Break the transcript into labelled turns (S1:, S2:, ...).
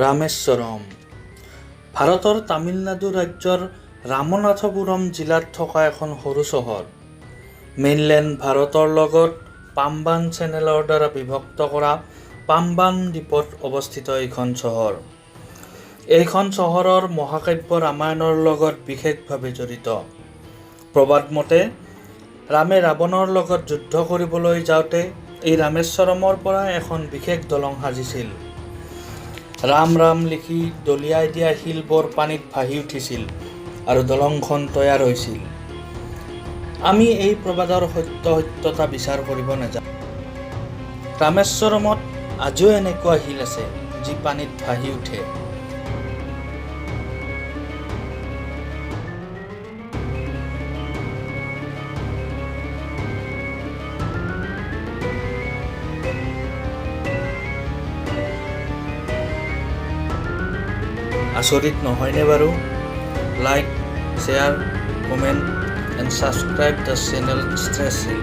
S1: ৰামেশ্বৰম ভাৰতৰ তামিলনাডু ৰাজ্যৰ ৰামনাথপুৰম জিলাত থকা এখন সৰু চহৰ। মেইনলেণ্ড ভাৰতৰ লগত পাম্বান চেনেলৰ দ্বাৰা বিভক্ত কৰা পাম্বান দ্বীপত অৱস্থিত এইখন চহৰ। এইখন চহৰৰ মহাকাব্য ৰামায়ণৰ লগত বিশেষভাৱে জড়িত। প্ৰবাদ মতে ৰামে ৰাৱণৰ লগত যুদ্ধ কৰিবলৈ যাওঁতে এই ৰামেশ্বৰমৰ পৰা এখন বিশেষ দলং সাজিছিল। ৰাম ৰাম লিখি দলিয়াই দিয়া শিলবোৰ পানীত ভাহি উঠিছিল আৰু দলংখন তৈয়াৰ হৈছিল। আমি এই প্ৰবাদৰ সত্যতা বিচাৰ কৰিব নাযাওঁ। ৰামেশ্বৰমত আজিও এনেকুৱা শিল আছে যি পানীত ভাহি উঠে। আচৰিত নহয়নে বাৰু? Like, share, comment and subscribe the channel stress reel.